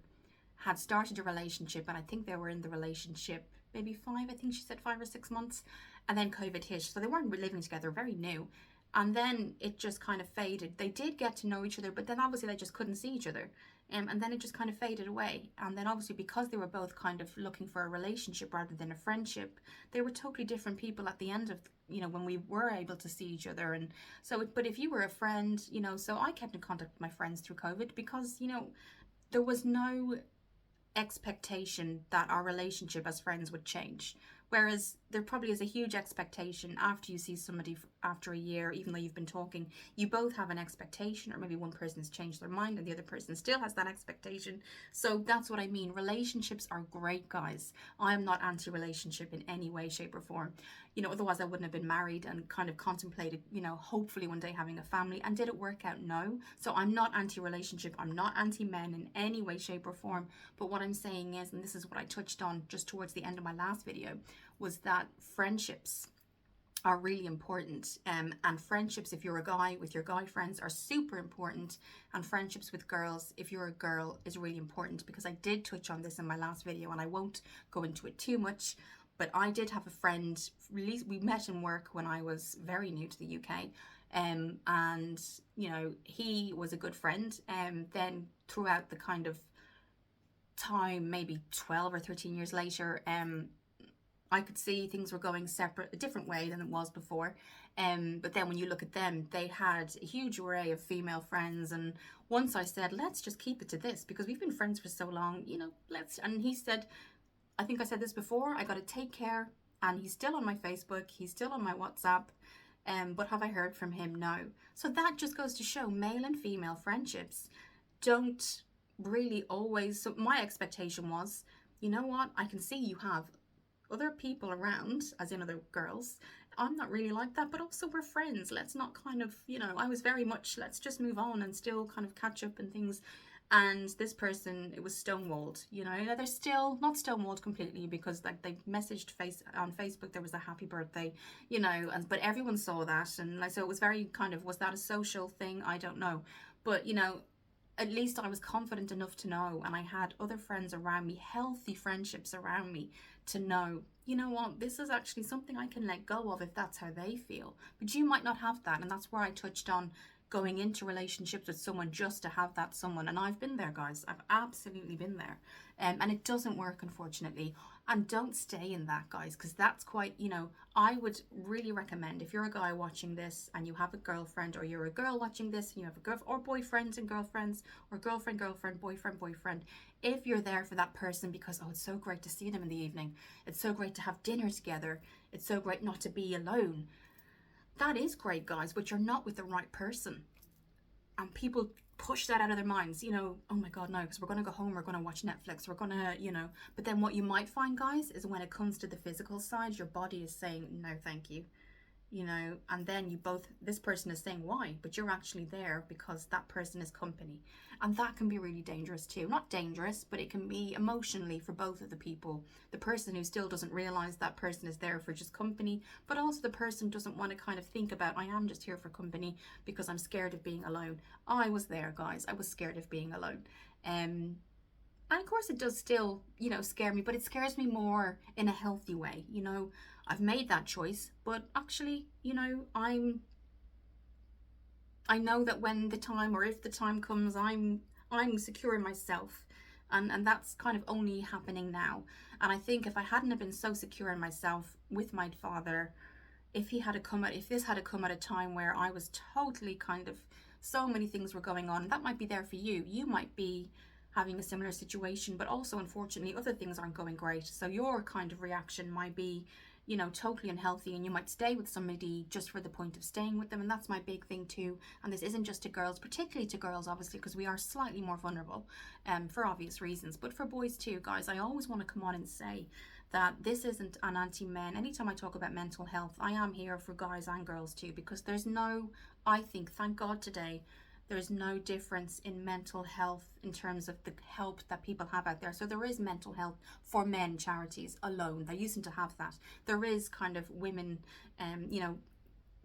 had started a relationship, and I think they were in the relationship maybe 5 or 6 months, and then COVID hit. So they weren't living together, very new, and then it just kind of faded. They did get to know each other, but then obviously they just couldn't see each other. And then it just kind of faded away. And then obviously, because they were both kind of looking for a relationship rather than a friendship, they were totally different people at the end of, you know, when we were able to see each other. And so, but if you were a friend, you know, so I kept in contact with my friends through COVID because, you know, there was no expectation that our relationship as friends would change. Whereas there probably is a huge expectation after you see somebody after a year, even though you've been talking, you both have an expectation, or maybe one person has changed their mind and the other person still has that expectation. So that's what I mean. Relationships are great, guys. I'm not anti-relationship in any way, shape, or form. You know, otherwise I wouldn't have been married and kind of contemplated, you know, hopefully one day having a family. And did it work out? No. So I'm not anti-relationship. I'm not anti-men in any way, shape, or form. But what I'm saying is, and this is what I touched on just towards the end of my last video, was that friendships are really important, and friendships, if you're a guy, with your guy friends, are super important, and friendships with girls, if you're a girl, is really important, because I did touch on this in my last video and I won't go into it too much. But I did have a friend, we met in work when I was very new to the UK, and you know, he was a good friend, then throughout the kind of time, maybe 12 or 13 years later, I could see things were going a different way than it was before. But then when you look at them, they had a huge array of female friends. And once I said, let's just keep it to this, because we've been friends for so long, you know, and he said, I think I said this before, I got to take care. And he's still on my Facebook, he's still on my WhatsApp. But have I heard from him? No. So that just goes to show male and female friendships don't really always. So my expectation was, you know what, I can see you have other people around, as in other girls. I'm not really like that, but also we're friends. Let's not kind of, you know, I was very much, let's just move on and still kind of catch up and things. And this person, it was stonewalled, you know. They're still not stonewalled completely, because like they messaged on Facebook, there was a happy birthday, you know, but everyone saw that. And like, so it was very kind of, was that a social thing? I don't know. But, you know, at least I was confident enough to know, and I had other friends around me, healthy friendships around me, to know, you know what, this is actually something I can let go of if that's how they feel. But you might not have that, and that's where I touched on going into relationships with someone just to have that someone. And I've been there, guys. I've absolutely been there. And it doesn't work, unfortunately. And don't stay in that, guys, because that's quite, you know, I would really recommend, if you're a guy watching this and you have a girlfriend, or you're a girl watching this and you have a girl, or boyfriends and girlfriends, or girlfriend, boyfriend, if you're there for that person because, oh, it's so great to see them in the evening, it's so great to have dinner together, it's so great not to be alone. That is great, guys, but you're not with the right person. And people push that out of their minds, you know, oh my God, no, because we're going to go home, we're going to watch Netflix, we're going to, you know. But then what you might find, guys, is when it comes to the physical side, your body is saying, no, thank you. You know, and then you both, this person is saying why, but you're actually there because that person is company. And that can be really dangerous too. Not dangerous, but it can be emotionally for both of the people. The person who still doesn't realize that person is there for just company, but also the person doesn't want to kind of think about, I am just here for company because I'm scared of being alone. I was there, guys. I was scared of being alone. And of course it does still, you know, scare me, but it scares me more in a healthy way. You know, I've made that choice, but actually, you know, I know that when the time, or if the time comes, I'm secure in myself. And that's kind of only happening now. And I think if I hadn't have been so secure in myself with my father, if this had to come at a time where I was totally kind of, so many things were going on, that might be there for you. You might be having a similar situation, but also unfortunately other things aren't going great. So your kind of reaction might be, you know, totally unhealthy, and you might stay with somebody just for the point of staying with them. And that's my big thing too. And this isn't just to girls, particularly to girls, obviously, because we are slightly more vulnerable, for obvious reasons, but for boys too, guys. I always want to come on and say that this isn't an anti-men. Anytime I talk about mental health, I am here for guys and girls too, because there's no, I think, thank God today, there's no difference in mental health in terms of the help that people have out there. So there is mental health for men charities alone. They used to have that. There is kind of women, you know,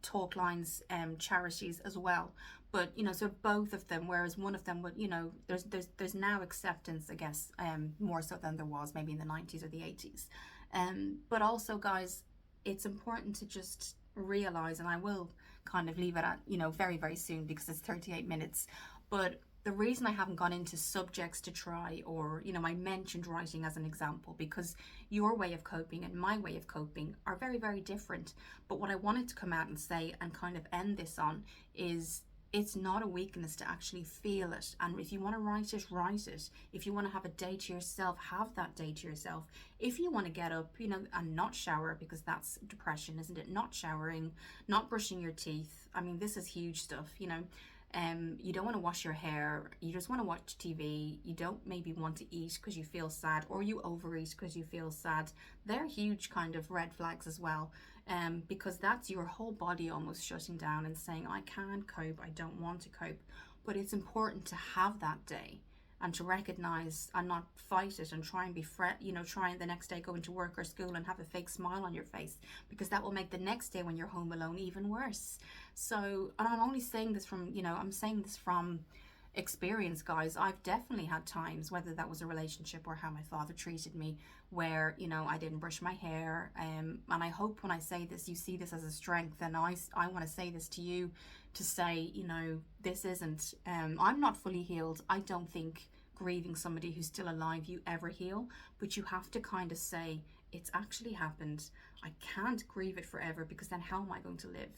talk lines, charities as well. But, you know, so both of them, whereas one of them would, you know, there's now acceptance, I guess, more so than there was maybe in the 90s or the 80s. But also, guys, it's important to just realize, and I will kind of leave it at, you know, very, very soon because it's 38 minutes. But the reason I haven't gone into subjects to try, or, you know, I mentioned writing as an example, because your way of coping and my way of coping are very, very different. But what I wanted to come out and say and kind of end this on is, It's not a weakness to actually feel it. And if you want to write it, write it. If you want to have a day to yourself, have that day to yourself. If you want to get up, and not shower, because that's depression, isn't it? Not showering, not brushing your teeth. I mean, this is huge stuff. You don't want to wash your hair. You just want to watch TV. You don't maybe want to eat because you feel sad, or you overeat because you feel sad. They're huge kind of red flags as well. Because that's your whole body almost shutting down and saying, I can't cope, I don't want to cope. But it's important to have that day and to recognize and not fight it and try and be try and the next day go into work or school and have a fake smile on your face, because that will make the next day when you're home alone even worse. So, and I'm only saying this from, I'm saying this from experience, guys. I've definitely had times, whether that was a relationship or how my father treated me, where I didn't brush my hair, and I hope when I say this you see this as a strength. And I want to say this to you, to say, this isn't I'm not fully healed. I don't think grieving somebody who's still alive you ever heal, but you have to kind of say, it's actually happened. I can't grieve it forever, because then how am I going to live?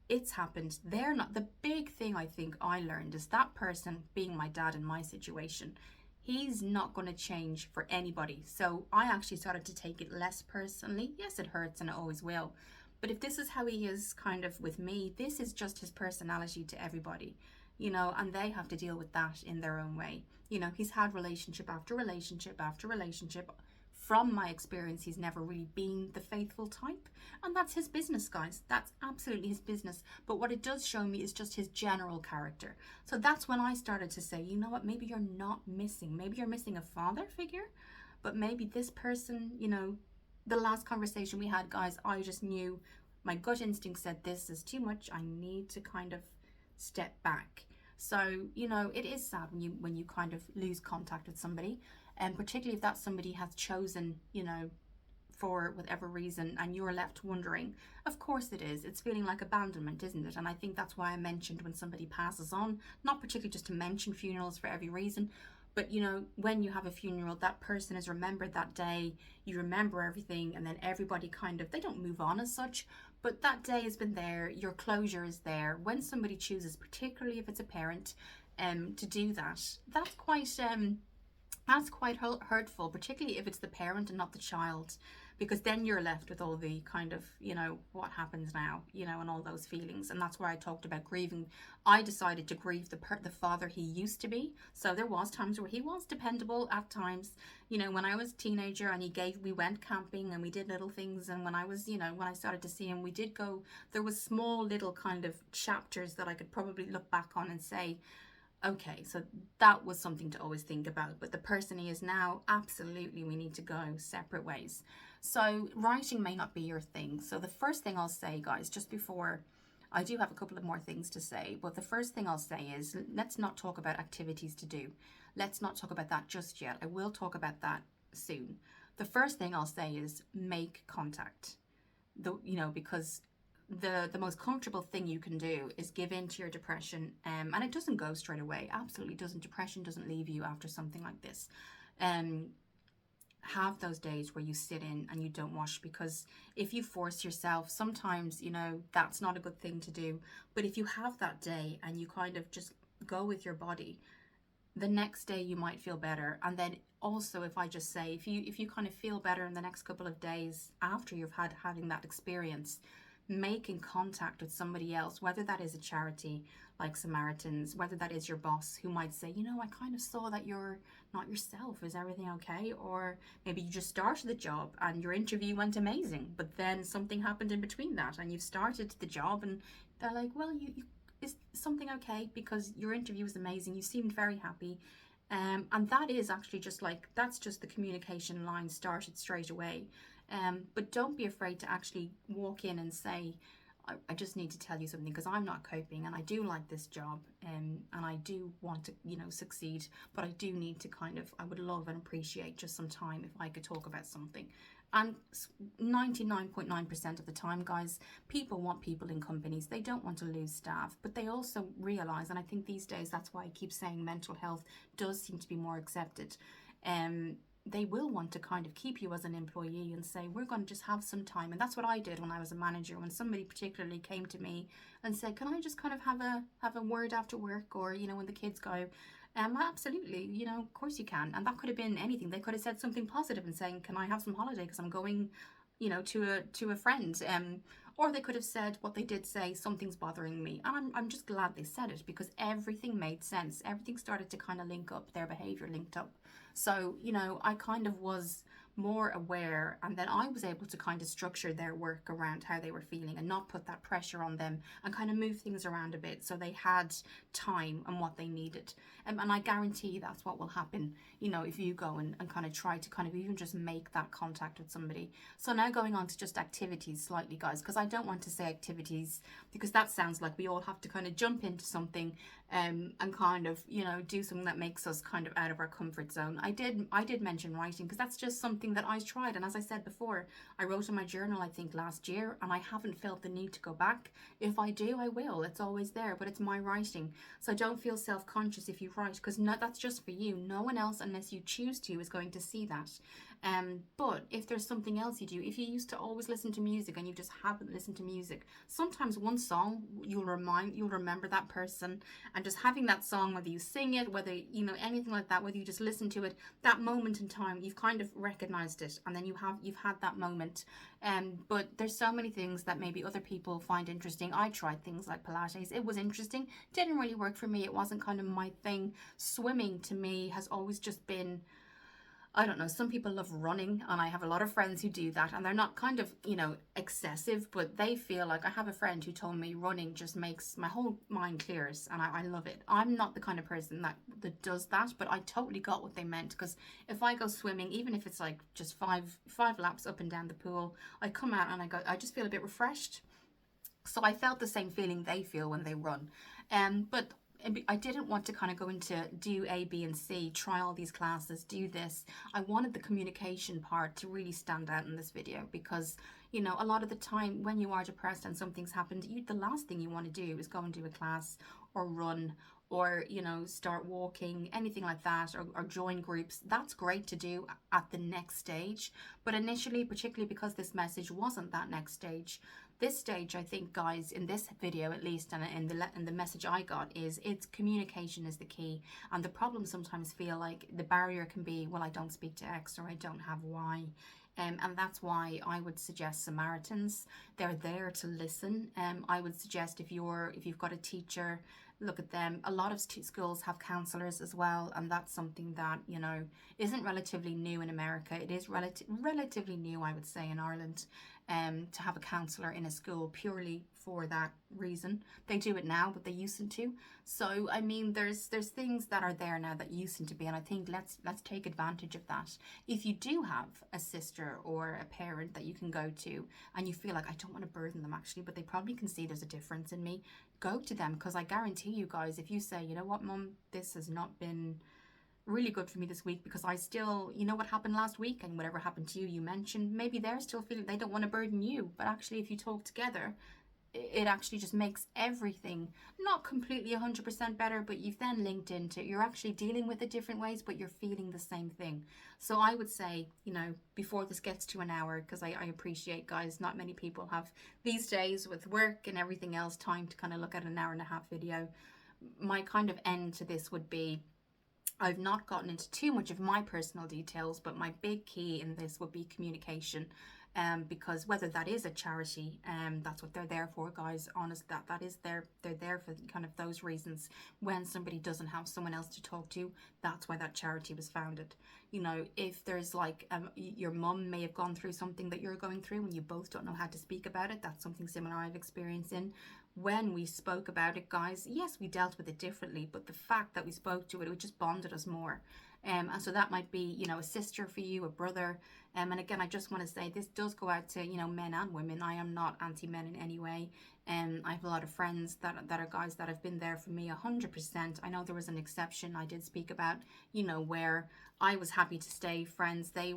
It's happened. They're not. The big thing I think I learned is that person, being my dad in my situation, he's not going to change for anybody. So I actually started to take it less personally. Yes, it hurts and it always will. But if this is how he is kind of with me, this is just his personality to everybody, and they have to deal with that in their own way. He's had relationship after relationship after relationship. From my experience, he's never really been the faithful type. And that's his business, guys. That's absolutely his business. But what it does show me is just his general character. So that's when I started to say, you know what, maybe you're not missing. Maybe you're missing a father figure. But maybe this person, the last conversation we had, guys, I just knew, my gut instinct said, this is too much. I need to kind of step back. So, it is sad when you kind of lose contact with somebody. And particularly if that somebody has chosen, for whatever reason, and you're left wondering. Of course it is. It's feeling like abandonment, isn't it? And I think that's why I mentioned when somebody passes on, not particularly just to mention funerals for every reason, but when you have a funeral, that person is remembered that day. You remember everything, and then everybody kind of, they don't move on as such, but that day has been there. Your closure is there. When somebody chooses, particularly if it's a parent, to do that, that's quite hurtful, particularly if it's the parent and not the child, because then you're left with all the kind of, what happens now, and all those feelings. And that's where I talked about grieving. I decided to grieve the father he used to be. So there was times where he was dependable at times, when I was a teenager, and we went camping and we did little things. And when I was, when I started to see him, there was small little kind of chapters that I could probably look back on and say, okay, so that was something to always think about. But the person he is now, absolutely, we need to go separate ways. So writing may not be your thing. So the first thing I'll say, guys, just before, I do have a couple of more things to say, but the first thing I'll say is, let's not talk about activities to do. Let's not talk about that just yet. I will talk about that soon. The first thing I'll say is make contact. Because the most comfortable thing you can do is give in to your depression, and it doesn't go straight away. Absolutely doesn't. Depression doesn't leave you after something like this. Have those days where you sit in and you don't wash, because if you force yourself, sometimes that's not a good thing to do. But if you have that day and you kind of just go with your body, the next day you might feel better. And then also, if I just say, if you kind of feel better in the next couple of days after you've having that experience, making contact with somebody else, whether that is a charity like Samaritans, whether that is your boss who might say, I kind of saw that you're not yourself. Is everything okay? Or maybe you just started the job and your interview went amazing, but then something happened in between that and you've started the job, and they're like, well, is something okay? Because your interview was amazing. You seemed very happy. And that is actually that's just the communication line started straight away. But don't be afraid to actually walk in and say, I just need to tell you something, because I'm not coping and I do like this job, and I do want to, succeed, but I do need to I would love and appreciate just some time if I could talk about something. And 99.9% of the time, guys, people want people in companies. They don't want to lose staff, but they also realize, and I think these days that's why I keep saying mental health does seem to be more accepted. they will want to kind of keep you as an employee and say, we're going to just have some time. And that's what I did when I was a manager. When somebody particularly came to me and said, can I just kind of have a word after work, or when the kids go, absolutely, of course you can. And that could have been anything. They could have said something positive and saying, can I have some holiday because I'm going to a friend, or they could have said what they did say, something's bothering me. And I'm just glad they said it, because everything made sense. Everything started to kind of link up, their behavior linked up. So, I kind of was more aware, and then I was able to kind of structure their work around how they were feeling and not put that pressure on them, and kind of move things around a bit so they had time and what they needed. And I guarantee that's what will happen, if you go and kind of try to kind of even just make that contact with somebody. So now going on to just activities slightly, guys, because I don't want to say activities because that sounds like we all have to kind of jump into something and kind of do something that makes us kind of out of our comfort zone. I did mention writing, because that's just something that I tried, and as I said before, I wrote in my journal I think last year, and I haven't felt the need to go back. If I do, I will. It's always there, but it's my writing, so don't feel self-conscious if you write, because that's just for you. No one else, unless you choose to, is going to see that. But if there's something else you do, if you used to always listen to music and you just haven't listened to music, sometimes one song you'll remember that person, and just having that song, whether you sing it, whether anything like that, whether you just listen to it, that moment in time, you've kind of recognized it, and then you've had that moment. But there's so many things that maybe other people find interesting. I tried things like Pilates. It was interesting, didn't really work for me. It wasn't kind of my thing. Swimming to me has always just been, I don't know, some people love running, and I have a lot of friends who do that, and they're not kind of, excessive, but they feel like, I have a friend who told me running just makes my whole mind clears, and I love it. I'm not the kind of person that does that, but I totally got what they meant, because if I go swimming, even if it's like just five laps up and down the pool, I come out and I just feel a bit refreshed. So I felt the same feeling they feel when they run. But I didn't want to kind of go into do A, B, and C, try all these classes, do this. I wanted the communication part to really stand out in this video, because, a lot of the time when you are depressed and something's happened, the last thing you want to do is go and do a class or run or, start walking, anything like that, or join groups. That's great to do at the next stage. But initially, particularly because this message wasn't that next stage, this stage, I think, guys, in this video at least, and in the message I got, is it's communication is the key. And the problem sometimes feel like the barrier can be, well, I don't speak to X, or I don't have Y. And that's why I would suggest Samaritans. They're there to listen. I would suggest if you've got a teacher, look at them. A lot of schools have counselors as well, and that's something that isn't relatively new in America. It is relatively new, I would say, in Ireland, to have a counselor in a school purely for that reason. They do it now, but they used to. So I mean, there's things that are there now that used to be, and I think let's take advantage of that. If you do have a sister or a parent that you can go to, and you feel like, I don't want to burden them actually, but they probably can see there's a difference in me, go to them, because I guarantee you guys, if you say, you know what, Mum, this has not been really good for me this week, because I still, what happened last week, and whatever happened to you, you mentioned, maybe they're still feeling they don't want to burden you, but actually if you talk together, it actually just makes everything not completely 100% better, but you've then linked into, you're actually dealing with it different ways, but you're feeling the same thing. So I would say, before this gets to an hour, because I appreciate, guys, not many people have these days with work and everything else time to kind of look at an hour and a half video. My kind of end to this would be, I've not gotten into too much of my personal details, but my big key in this would be communication. Because whether that is a charity, that's what they're there for, guys. Honest, they're there for kind of those reasons. When somebody doesn't have someone else to talk to, that's why that charity was founded. If there's like your mum may have gone through something that you're going through and you both don't know how to speak about it, that's something similar I've experienced in. When we spoke about it, guys, yes, we dealt with it differently, but the fact that we spoke to it, it just bonded us more. And so that might be, a sister for you, a brother. And again, I just want to say this does go out to, men and women. I am not anti-men in any way. I have a lot of friends that are guys that have been there for me 100%. I know there was an exception I did speak about, where I was happy to stay friends. The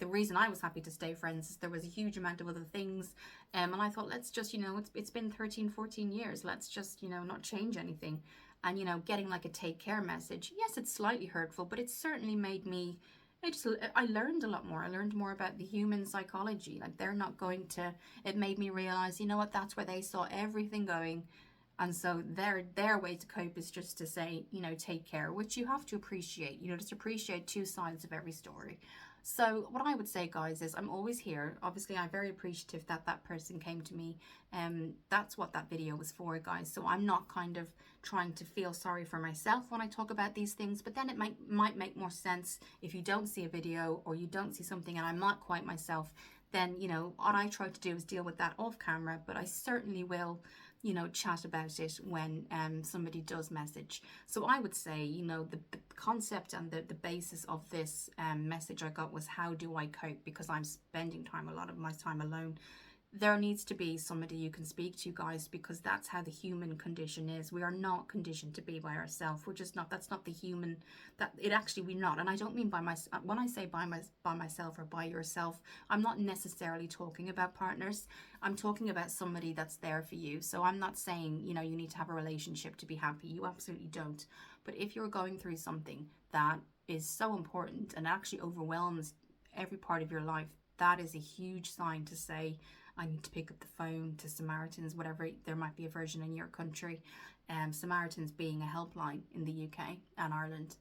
reason I was happy to stay friends is there was a huge amount of other things. And I thought, let's just, it's been 13, 14 years. Let's just, not change anything. And, getting like a take care message. Yes, it's slightly hurtful, but it certainly made me I learned a lot more. I learned more about the human psychology. Like, they're not going to, it made me realize, you know what, that's where they saw everything going. And so their way to cope is just to say, you know, take care, which you have to appreciate, you know, just appreciate two sides of every story. So what I would say, guys, is I'm always here. Obviously, I'm very appreciative that that person came to me. That's what that video was for, guys. So I'm not kind of trying to feel sorry for myself when I talk about these things, but then it might make more sense if you don't see a video or you don't see something and I'm not quite myself. Then, you know, what I try to do is deal with that off camera, but I certainly will, you know, chat about it when somebody does message. So I would say, you know, the concept and the basis of this message I got was, how do I cope? Because I'm spending a lot of my time alone. There needs to be somebody you can speak to, guys, because that's how the human condition is. We are not conditioned to be by ourselves. We're just not. That's not the human. That it actually we're not. And I don't mean by when I say by myself or by yourself, I'm not necessarily talking about partners. I'm talking about somebody that's there for you. So I'm not saying, you know, you need to have a relationship to be happy. You absolutely don't. But if you're going through something that is so important and actually overwhelms every part of your life, that is a huge sign to say, I need to pick up the phone to Samaritans, whatever, there might be a version in your country. Samaritans being a helpline in the UK and Ireland.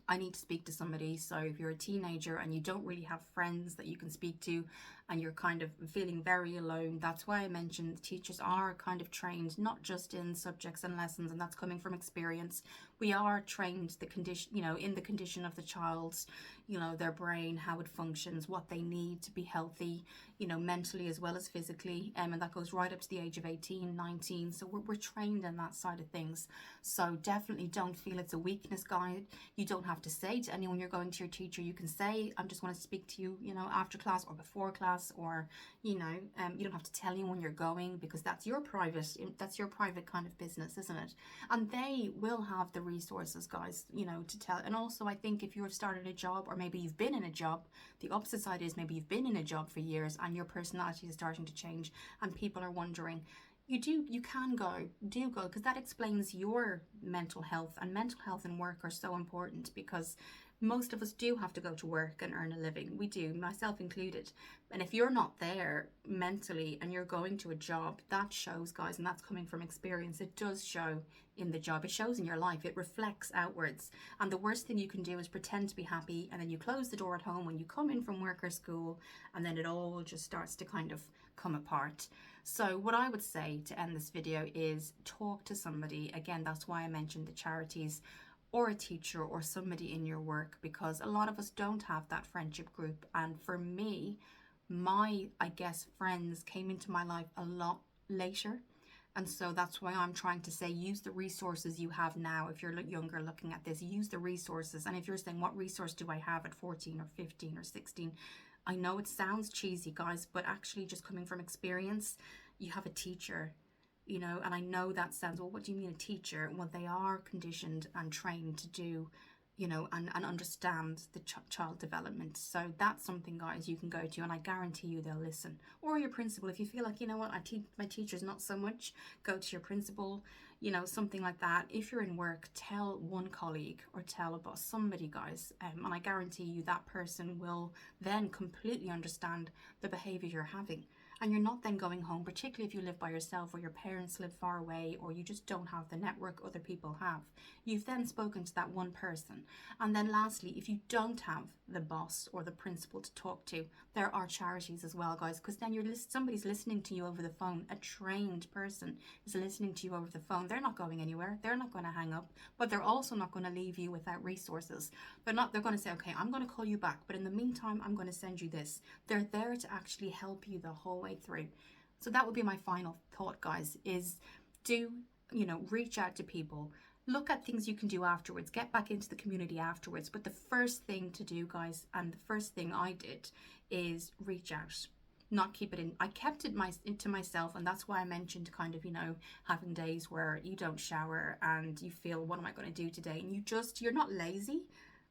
I need to speak to somebody. So if you're a teenager and you don't really have friends that you can speak to and you're kind of feeling very alone, that's why I mentioned teachers are kind of trained not just in subjects and lessons, and that's coming from experience. We are trained the condition, you know, in the condition of the child's, you know, their brain, how it functions, what they need to be healthy, you know, mentally as well as physically, and that goes right up to the age of 18, 19. So we're trained in that side of things. So definitely don't feel it's a weakness, guide. You don't have to say to anyone you're going to your teacher. You can say, I'm just going to speak to you, you know, after class or before class, or, you know, you don't have to tell anyone you're going, because that's your private kind of business, isn't it? And they will have the resources, guys, you know, to tell. And also, I think if you've started a job, or maybe you've been in a job, the opposite side is maybe you've been in a job for years and your personality is starting to change and people are wondering, you can go, because that explains your mental health. And mental health and work are so important, because most of us do have to go to work and earn a living. We do, myself included. And if you're not there mentally and you're going to a job, that shows, guys, and that's coming from experience. It does show in the job. It shows in your life. It reflects outwards. And the worst thing you can do is pretend to be happy, and then you close the door at home when you come in from work or school, and then it all just starts to kind of come apart. So what I would say to end this video is talk to somebody. Again, that's why I mentioned the charities, or a teacher, or somebody in your work, because a lot of us don't have that friendship group. And for me, my, I guess, friends came into my life a lot later. And so that's why I'm trying to say, use the resources you have now. If you're younger looking at this, use the resources. And if you're saying, what resource do I have at 14 or 15 or 16? I know it sounds cheesy, guys, but actually just coming from experience, you have a teacher. You know, and I know that sounds, well, what do you mean a teacher? Well, they are conditioned and trained to do, you know, and understand the child development. So that's something, guys, you can go to, and I guarantee you they'll listen. Or your principal, if you feel like, you know what, my teacher's not so much, go to your principal, you know, something like that. If you're in work, tell one colleague or tell a boss, somebody, guys, and I guarantee you that person will then completely understand the behavior you're having. And you're not then going home, particularly if you live by yourself, or your parents live far away, or you just don't have the network other people have. You've then spoken to that one person. And then lastly, if you don't have the boss or the principal to talk to, there are charities as well, guys, because then somebody's listening to you over the phone. A trained person is listening to you over the phone. They're not going anywhere. They're not going to hang up, but they're also not going to leave you without resources. They're going to say, okay, I'm going to call you back, but in the meantime, I'm going to send you this. They're there to actually help you the whole way through. So that would be my final thought, guys, is reach out to people, look at things you can do afterwards, get back into the community afterwards. But the first thing to do, guys, and the first thing I did, is reach out, not keep it in. I kept it to myself, and that's why I mentioned kind of, having days where you don't shower and you feel, what am I going to do today? And you're not lazy,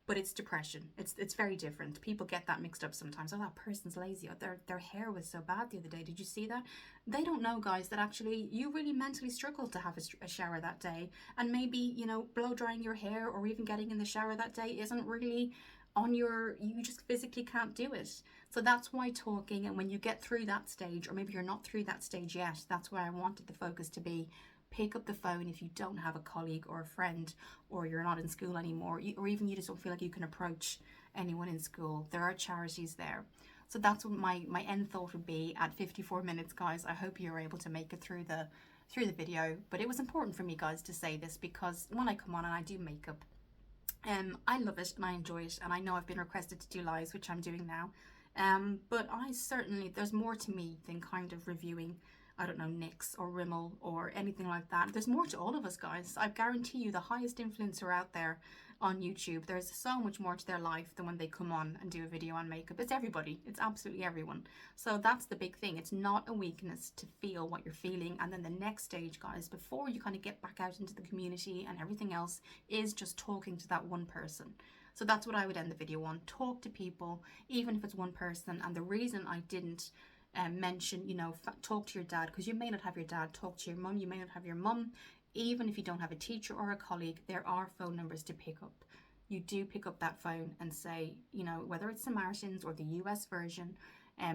but it's depression. It's very different. People get that mixed up sometimes. Oh, that person's lazy. Oh, their hair was so bad the other day. Did you see that? They don't know, guys, that actually you really mentally struggled to have a shower that day. And maybe, blow drying your hair or even getting in the shower that day isn't really on your, you just physically can't do it. So that's why talking, and when you get through that stage, or maybe you're not through that stage yet, that's where I wanted the focus to be. Pick up the phone if you don't have a colleague or a friend, or you're not in school anymore, or even you just don't feel like you can approach anyone in school. There are charities there. So that's what my end thought would be at 54 minutes, guys. I hope you're able to make it through the video. But it was important for me, guys, to say this, because when I come on and I do makeup, I love it and I enjoy it, and I know I've been requested to do lives, which I'm doing now. But I certainly, there's more to me than kind of reviewing, I don't know, NYX or Rimmel or anything like that. There's more to all of us, guys. I guarantee you, the highest influencer out there on YouTube, there's so much more to their life than when they come on and do a video on makeup. It's everybody. It's absolutely everyone. So that's the big thing. It's not a weakness to feel what you're feeling. And then the next stage, guys, before you kind of get back out into the community and everything else, is just talking to that one person. So that's what I would end the video on. Talk to people, even if it's one person. And the reason I didn't mention, you know, talk to your dad, because you may not have your dad. Talk to your mum. You may not have your mum. Even if you don't have a teacher or a colleague, there are phone numbers to pick up. You do pick up that phone and say, you know, whether it's Samaritans or the US version,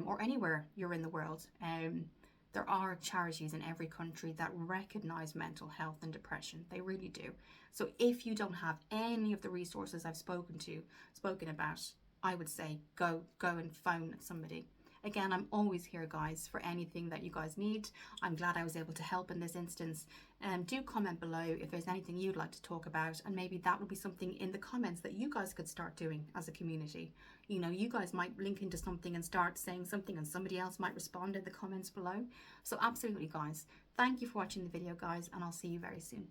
or anywhere you're in the world, there are charities in every country that recognize mental health and depression. They really do. So if you don't have any of the resources I've spoken about, I would say go and phone somebody. Again, I'm always here, guys, for anything that you guys need. I'm glad I was able to help in this instance. Do comment below if there's anything you'd like to talk about, and maybe that would be something in the comments that you guys could start doing as a community. You know, you guys might link into something and start saying something, and somebody else might respond in the comments below. So absolutely, guys, thank you for watching the video, guys, and I'll see you very soon.